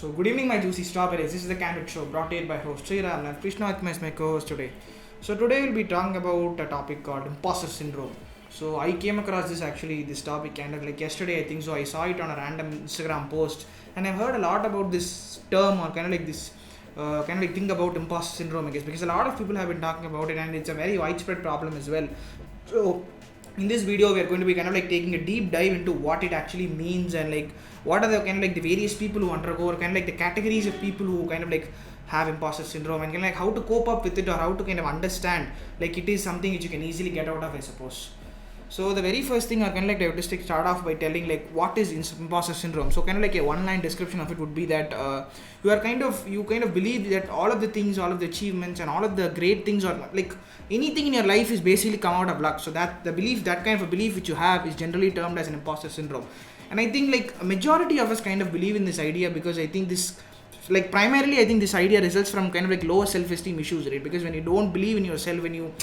So, good evening, my juicy strawberries. This is the Candid show brought to you by host Sriram and Krishna with me as my co-host today. So, today we'll be talking about a topic called imposter syndrome. So, I came across this topic kind of like yesterday, I think so. I saw it on a random Instagram post, and I've heard a lot about this term or kind of like this. Think about imposter syndrome, I guess, because a lot of people have been talking about it, and it's a very widespread problem as well. So, in this video, we are going to be kind of like taking a deep dive into what it actually means and like what are the kind of like the various people who undergo or kind of like the categories of people who kind of like have imposter syndrome and kind of like how to cope up with it or how to kind of understand like it is something which you can easily get out of, I suppose. So the very first thing, I kind of like I would just start off by telling like what is imposter syndrome. So kind of like a one-line description of it would be that you kind of believe that all of the things, all of the achievements, and all of the great things, or like anything in your life is basically come out of luck. So that the belief, that kind of a belief which you have, is generally termed as an imposter syndrome. And I think like a majority of us kind of believe in this idea because I think this. Like primarily, I think this idea results from kind of like lower self-esteem issues, right? Because when you don't believe in yourself, when you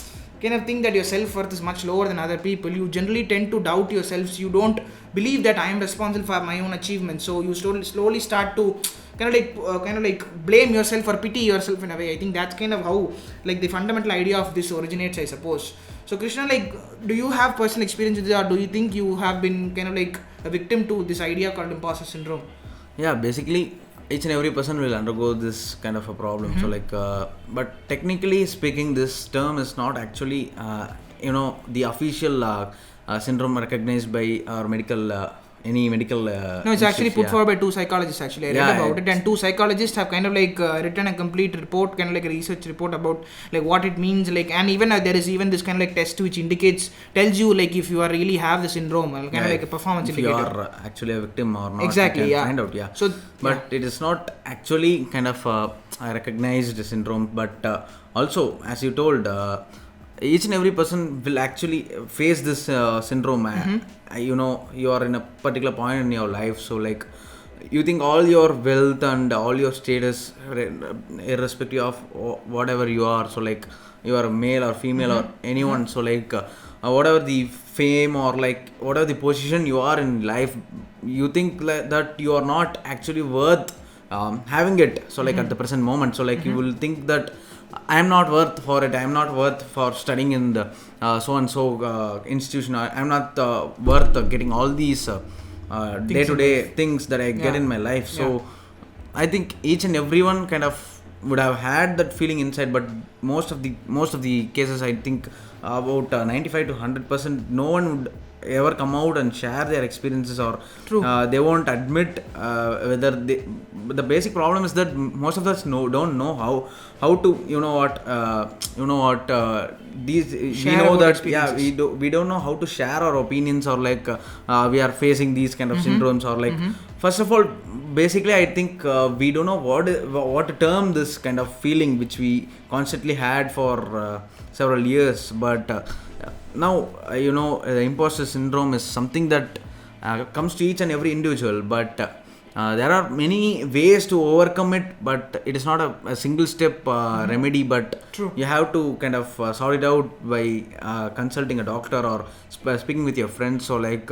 kind of think that your self-worth is much lower than other people, you generally tend to doubt yourselves. You don't believe that I am responsible for my own achievements, so you slowly start to kind of like blame yourself or pity yourself in a way. I think that's kind of how like the fundamental idea of this originates, I suppose. So Krishna, like, do you have personal experience with this, or do you think you have been kind of like a victim to this idea called imposter syndrome? Yeah, basically each and every person will undergo this kind of a problem. So like but technically speaking, this term is not actually the official syndrome recognized by our medical any medical no, it's actually put forward by two psychologists. Actually, I read about it, and two psychologists have kind of like written a complete report, kind of like a research report about like what it means, like, and even there is even this kind of like test which tells you like if you are really have the syndrome, kind of like a performance if indicator. You are actually a victim or not. Exactly, you can find out. So, but it is not actually kind of a recognized syndrome, but also as you told. Each and every person will actually face this syndrome. You are in a particular point in your life, so like you think all your wealth and all your status, irrespective of whatever you are, so like you are a male or female or anyone, so like whatever the fame or like whatever the position you are in life, you think that you are not actually worth having it, so like at the present moment, so like you will think that I am not worth for it. I am not worth for studying in the so and so institution. I am not worth getting all these day-to-day things that I get in my life. So I think each and everyone kind of would have had that feeling inside, but most of the cases, I think about 95 to 100%, no one would ever come out and share their experiences, or they won't admit whether they. But the basic problem is that most of us don't know how to these we know that we don't know how to share our opinions, or like we are facing these kind of syndromes, or like first of all, basically I think we don't know what to term this kind of feeling which we constantly had for several years, but now the imposter syndrome is something that comes to each and every individual, but there are many ways to overcome it, but it is not a single step remedy, but you have to kind of sort it out by consulting a doctor or speaking with your friends. So like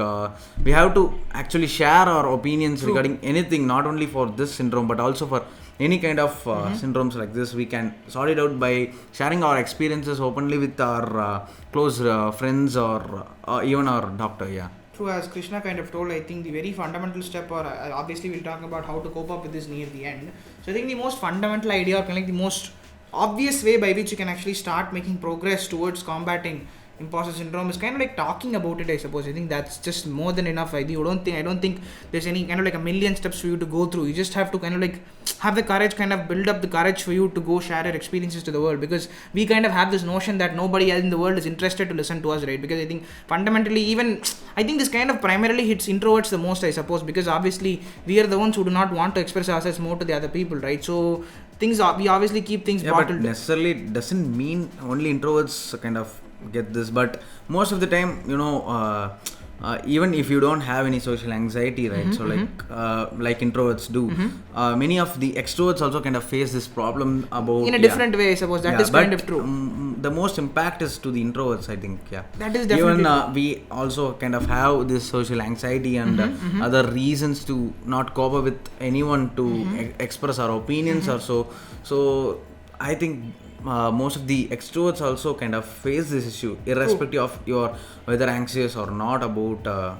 we have to actually share our opinions regarding anything, not only for this syndrome but also for any kind of syndromes like this. We can sort it out by sharing our experiences openly with our close friends or even our doctor. True, as Krishna kind of told, I think the very fundamental step, or obviously we'll talk about how to cope up with this near the end. So I think the most fundamental idea, or kind of like the most obvious way by which you can actually start making progress towards combating imposter syndrome is kind of like talking about it, I suppose. I think that's just more than enough. I don't think there's any kind of like a million steps for you to go through. You just have to kind of like have the courage, kind of build up the courage for you to go share your experiences to the world, because we kind of have this notion that nobody else in the world is interested to listen to us, right? Because I think fundamentally, even I think this kind of primarily hits introverts the most, I suppose, because obviously we are the ones who do not want to express ourselves more to the other people, right? So we obviously keep things bottled. But necessarily doesn't mean only introverts kind of get this, but most of the time even if you don't have any social anxiety, right? So like introverts do, many of the extroverts also kind of face this problem about in a different way, I suppose. That is kind of true. The most impact is to the introverts, I think. Yeah, that is definitely even we also kind of have this social anxiety and other reasons to not cope up with anyone to express our opinions or so I think most of the extroverts also kind of face this issue, irrespective of your whether anxious or not about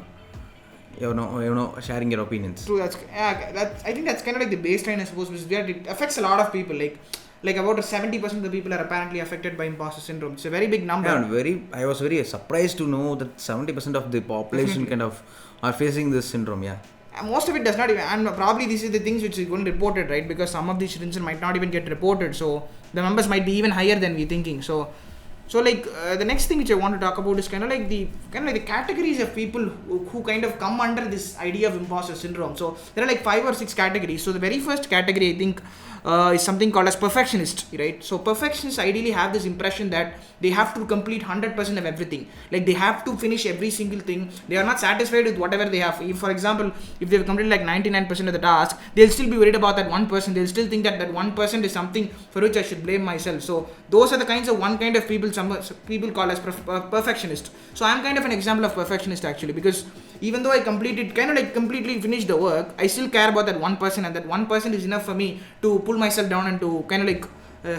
sharing your opinions. True. That's I think that's kind of like the baseline, I suppose, because it affects a lot of people. Like about 70% of the people are apparently affected by imposter syndrome. It's a very big number. Yeah, and I was very surprised to know that 70% of the population kind of are facing this syndrome. Yeah. Most of it does not even, and probably this is the things which is going to report it, right? Because some of these incidents might not even get reported, so the numbers might be even higher than we're thinking. So the next thing which I want to talk about is kind of like the categories of people who kind of come under this idea of imposter syndrome. So there are like 5 or 6 categories. So the very first category, I think, is something called as perfectionist, right? So perfectionists ideally have this impression that they have to complete 100% of everything. Like they have to finish every single thing. They are not satisfied with whatever they have. If, for example, if they've completed like 99% of the task, they'll still be worried about that 1%. They'll still think that 1% is something for which I should blame myself. So those are the kinds of one kind of people some people call as perfectionist. So I'm kind of an example of perfectionist actually, because even though I completely finished the work, I still care about that 1%, and that 1% is enough for me to pull myself down and to kind of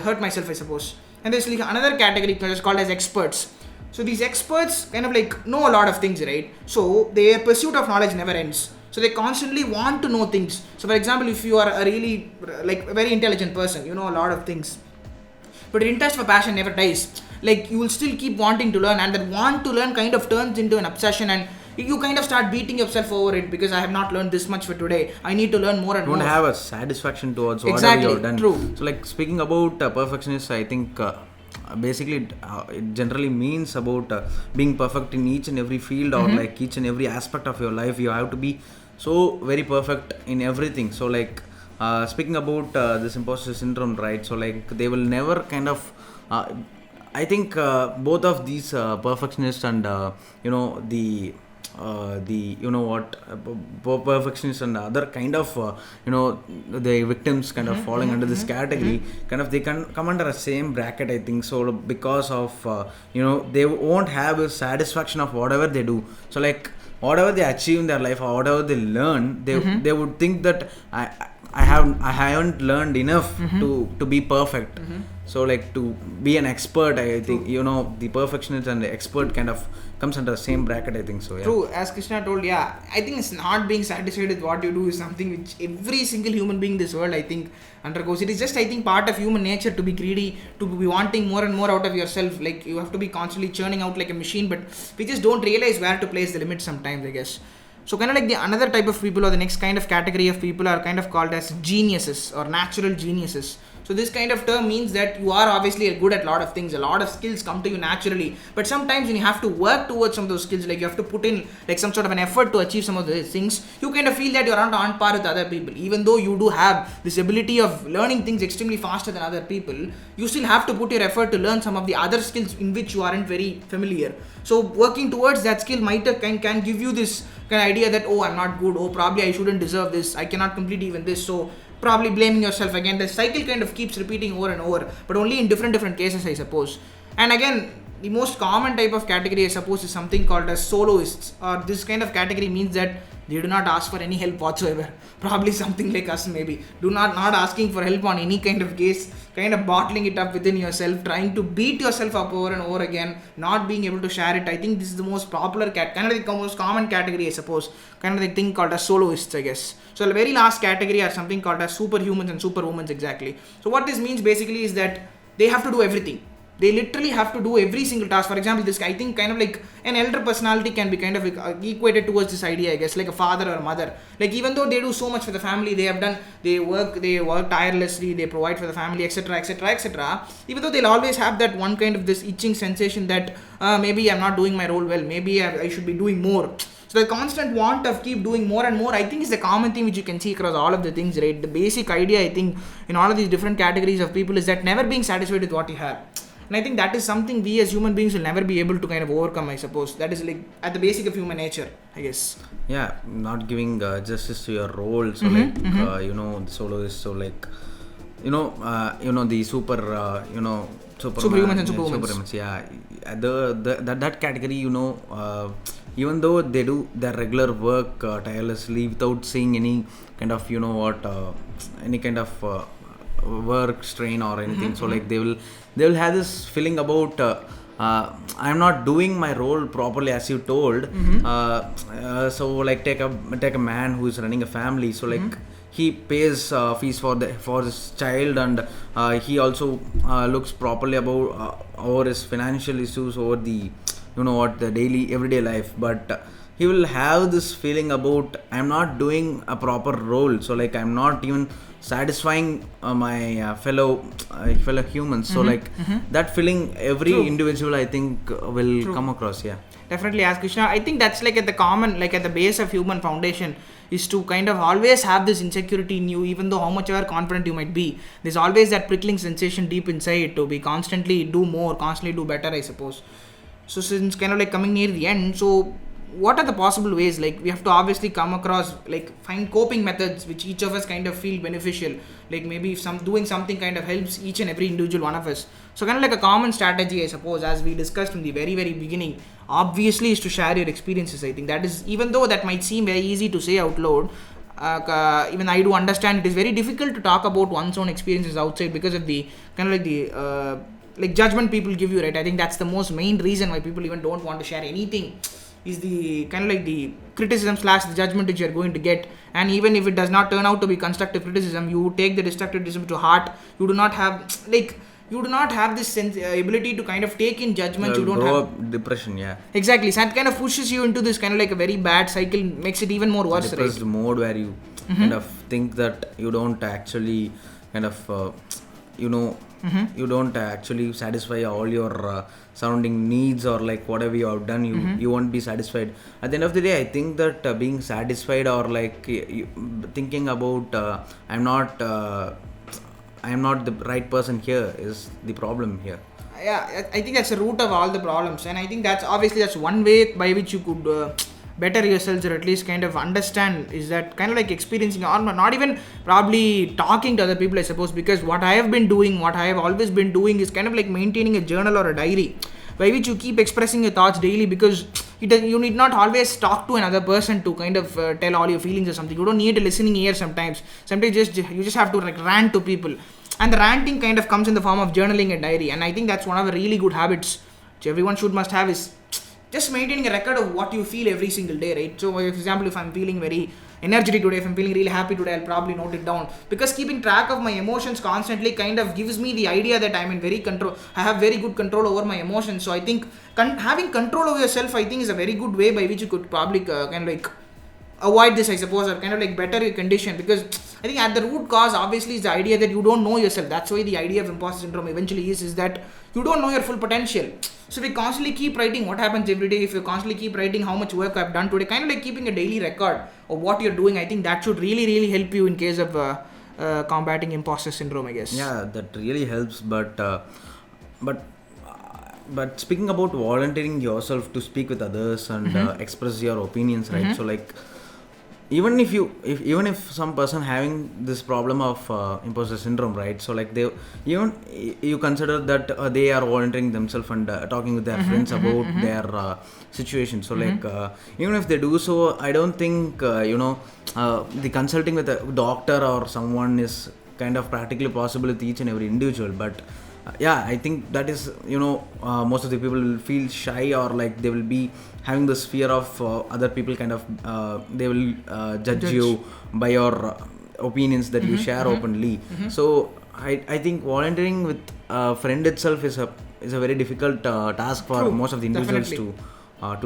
hurt myself, I suppose. And there's like another category which is called as experts. So these experts kind of like know a lot of things, right? So their pursuit of knowledge never ends. So they constantly want to know things. So for example, if you are a really like a very intelligent person, you know a lot of things, but your interest for passion never dies. Like you will still keep wanting to learn, and that want to learn kind of turns into an obsession, and you kind of start beating yourself over it because I have not learned this much for today. I need to learn more and more. Don't have a satisfaction towards whatever you have done. True. So like speaking about perfectionists, I think basically it generally means about being perfect in each and every field or like each and every aspect of your life. You have to be so very perfect in everything. So like speaking about this imposter syndrome, right? So like they will never kind of I think both of these perfectionists and perfectionists and other kind of the victims kind of falling under this category, kind of they can come under a same bracket, I think so, because of they won't have a satisfaction of whatever they do. So like whatever they achieve in their life or whatever they learn, they would think that I haven't learned enough to be perfect. So like to be an expert, I think the perfectionist and the expert kind of comes under the same bracket, I think so. Yeah. True, as Krishna told, I think it's not being satisfied with what you do is something which every single human being in this world, I think, undergoes. It is just, I think, part of human nature to be greedy, to be wanting more and more out of yourself. Like you have to be constantly churning out like a machine, but we just don't realize where to place the limit sometimes, I guess. So kind of like the another type of people, or the next kind of category of people, are kind of called as geniuses or natural geniuses. So this kind of term means that you are obviously good at a lot of things, a lot of skills come to you naturally, but sometimes when you have to work towards some of those skills, like you have to put in like some sort of an effort to achieve some of those things, you kind of feel that you're not on par with other people. Even though you do have this ability of learning things extremely faster than other people, you still have to put your effort to learn some of the other skills in which you aren't very familiar. So working towards that skill might can give you this kind of idea that, oh, I'm not good, oh, probably I shouldn't deserve this, I cannot complete even this, so probably blaming yourself again. The cycle kind of keeps repeating over and over, but only in different cases, I suppose. And again, the most common type of category, I suppose, is something called as soloists, or this kind of category means that they do not ask for any help whatsoever. Probably something like us, maybe. Not asking for help on any kind of case, kind of bottling it up within yourself, trying to beat yourself up over and over again, not being able to share it. I think this is the most popular kind of the most common category, I suppose. Kind of the thing called as soloists, I guess. So the very last category are something called as superhumans and superwomen, exactly. So what this means basically is that they have to do everything. They literally have to do every single task. For example, this I think kind of like an elder personality can be kind of equated towards this idea, I guess, like a father or a mother. Like even though they do so much for the family, they work tirelessly, they provide for the family, etc. Even though they'll always have that one kind of this itching sensation that maybe I'm not doing my role well, maybe I should be doing more. So the constant want of keep doing more and more, I think, is the common thing which you can see across all of the things, right? The basic idea, I think, in all of these different categories of people is that never being satisfied with what you have. And I think that is something we as human beings will never be able to kind of overcome, I suppose. That is like at the basic of human nature, I guess. Yeah, not giving justice to your role. So the solo is so like the super Superhumans and superhumans. Yeah, that category, even though they do their regular work tirelessly without seeing any kind of any kind of work strain or anything. So like they will have this feeling about I'm not doing my role properly, as you told. So like take a man who is running a family. So like he pays fees for his child, and he also looks properly about over his financial issues, over the the daily everyday life. But he will have this feeling about I'm not doing a proper role. So like I'm not even satisfying my fellow humans. So like that feeling every individual, I think, will come across. Yeah, definitely. As Krishna, I think that's like at the base of human foundation is to kind of always have this insecurity in you. Even though how much ever confident you might be, there's always that prickling sensation deep inside to be constantly do more, constantly do better, I suppose. So since kind of like coming near the end, so what are the possible ways? Like we have to obviously come across, like find coping methods which each of us kind of feel beneficial. Like maybe if doing something kind of helps each and every individual one of us. So kind of like a common strategy, I suppose, as we discussed from the very very beginning, obviously is to share your experiences. I think that is, even though that might seem very easy to say out loud, even I do understand it is very difficult to talk about one's own experiences outside because of the kind of like the like judgment people give you, right? I think that's the most main reason why people even don't want to share anything, is the kind of like the criticism / the judgment which you're going to get. And even if it does not turn out to be constructive criticism, you take the destructive criticism to heart. You do not have this ability to kind of take in judgment. You don't have up depression. Yeah, exactly. So that kind of pushes you into this kind of like a very bad cycle, makes it even more worse, depressed right? mode where you kind of think that you don't actually kind of you don't actually satisfy all your surrounding needs, or like whatever you have done, you won't be satisfied. At the end of the day, I think that being satisfied, or like thinking about I'm not the right person here, is the problem here. Yeah, I think that's the root of all the problems, and I think that's one way by which you could better yourselves, or at least kind of understand, is that kind of like experiencing, or not even probably talking to other people, I suppose. Because what I have always been doing is kind of like maintaining a journal or a diary by which you keep expressing your thoughts daily, because you need not always talk to another person to kind of tell all your feelings or something. You don't need a listening ear sometimes you just have to like rant to people, and the ranting kind of comes in the form of journaling a diary. And I think that's one of the really good habits which everyone must have, is just maintaining a record of what you feel every single day, right? So for example, if I'm feeling very energetic today, if I'm feeling really happy today, I'll probably note it down, because keeping track of my emotions constantly kind of gives me the idea that I'm in very control. I have very good control over my emotions. So I think having control over yourself, I think, is a very good way by which you could probably kind of like avoid this, I suppose, or kind of like better your condition. Because I think at the root cause obviously is the idea that you don't know yourself. That's why the idea of imposter syndrome eventually is that you don't know your full potential. So we constantly keep writing what happens every day. If you constantly keep writing how much work I've done today, kind of like keeping a daily record of what you're doing, I think that should really really help you in case of combating imposter syndrome, I guess. Yeah, that really helps. But speaking about volunteering yourself to speak with others and express your opinions, right? So like, even if some person having this problem of imposter syndrome, right? So like you consider that they are volunteering themselves and talking with their friends about their situation. So like even if they do so, I don't think the consulting with a doctor or someone is kind of practically possible with each and every individual. But yeah, I think that is most of the people will feel shy, or like they will be having this fear of other people kind of they will judge you by your opinions that you share openly. So I think volunteering with a friend itself is a very difficult task for most of the individuals to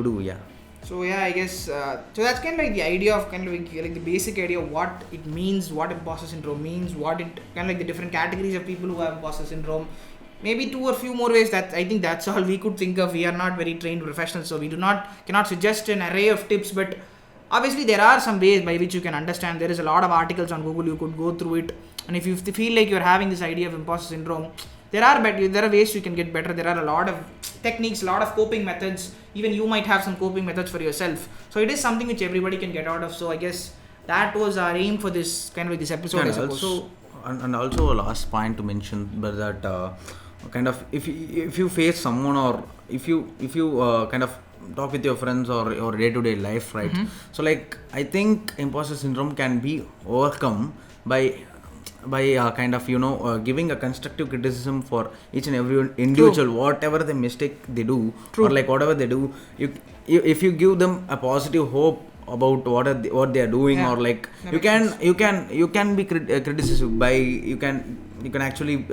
do. Yeah. So yeah, I guess so that's kind of like the idea of kind of like the basic idea of what it means, what imposter syndrome means, what it kind of like the different categories of people who have imposter syndrome. Maybe two or few more ways. That I think that's all we could think of. We are not very trained professionals, so we cannot suggest an array of tips. But obviously there are some ways by which you can understand. There is a lot of articles on Google. You could go through it, and if you feel like you're having this idea of imposter syndrome, there are ways you can get better. There are a lot of techniques, a lot of coping methods. Even you might have some coping methods for yourself. So it is something which everybody can get out of. So I guess that was our aim for this this episode. And I suppose. also a last point to mention, but that kind of if you face someone, or if you kind of talk with your friends or your day-to-day life, right? So like I think imposter syndrome can be overcome by kind of giving a constructive criticism for each and every individual. True. Whatever the mistake they do. True. Or like whatever they do, if you give them a positive hope about what they are doing, or like you can be criticized by, you can actually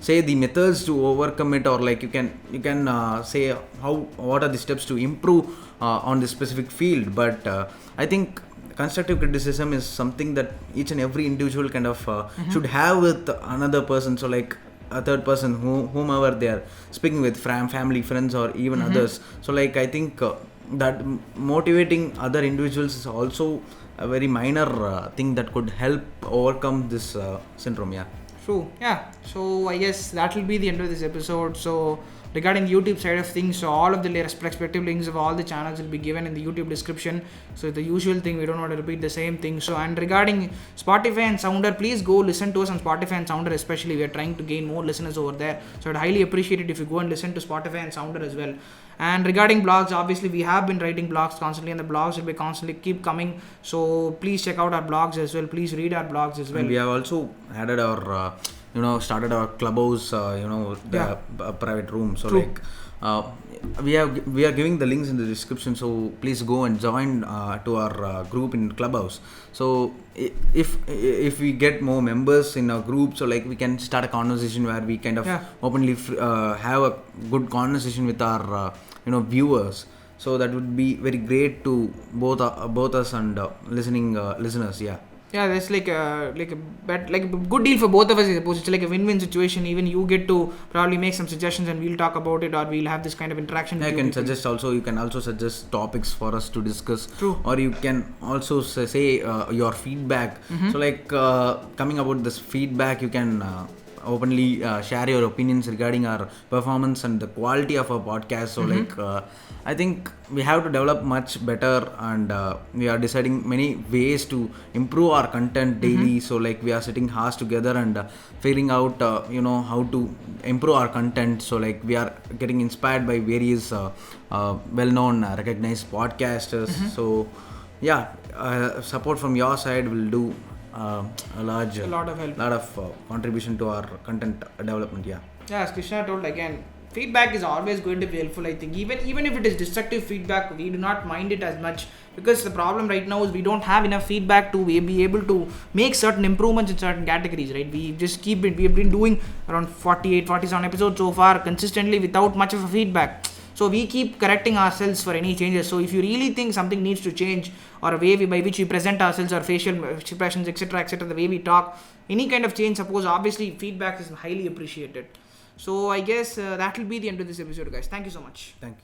say the methods to overcome it, or like you can say what are the steps to improve on this specific field. But I think constructive criticism is something that each and every individual kind of should have with another person. So like a third person, whomever they are speaking with, family, friends, or even others. So like I think that motivating other individuals is also a very minor thing that could help overcome this syndrome. True. So I guess that will be the end of this episode. So regarding the YouTube side of things, so all of the respective links of all the channels will be given in the YouTube description. So the usual thing, we don't want to repeat the same thing. So, and regarding Spotify and Sounder, please go listen to us on Spotify and Sounder especially. We are trying to gain more listeners over there. So I'd highly appreciate it if you go and listen to Spotify and Sounder as well. And regarding blogs, obviously we have been writing blogs constantly, and the blogs will be constantly keep coming. So please check out our blogs as well. Please read our blogs as well. And we have also added our started our clubhouse, private room. So True. Like we are giving the links in the description, so please go and join to our group in clubhouse. So if we get more members in our group, so like we can start a conversation where we kind of openly have a good conversation with our viewers. So that would be very great to both us and listeners. That's like a good deal for both of us, I suppose. It's like a win-win situation. Even you get to probably make some suggestions and we'll talk about it, or we'll have this kind of interaction. You can also suggest topics for us to discuss. True. Or you can also say your feedback. So like coming about this feedback, you can openly share your opinions regarding our performance and the quality of our podcast. So like I think we have to develop much better, and we are deciding many ways to improve our content daily. So like we are sitting hours together and figuring out how to improve our content. So like we are getting inspired by various well-known recognized podcasters. So support from your side will do a lot of help, contribution to our content development. As Krishna told, again, feedback is always going to be helpful. I think even if it is destructive feedback, we do not mind it as much, because the problem right now is we don't have enough feedback to be able to make certain improvements in certain categories, right? We have been doing around 47 episodes so far consistently without much of a feedback. So we keep correcting ourselves for any changes. So if you really think something needs to change, or a way by which we present ourselves, our facial expressions, etc., the way we talk, any kind of change, suppose, obviously feedback is highly appreciated. So I guess that will be the end of this episode, guys. Thank you so much. Thank you.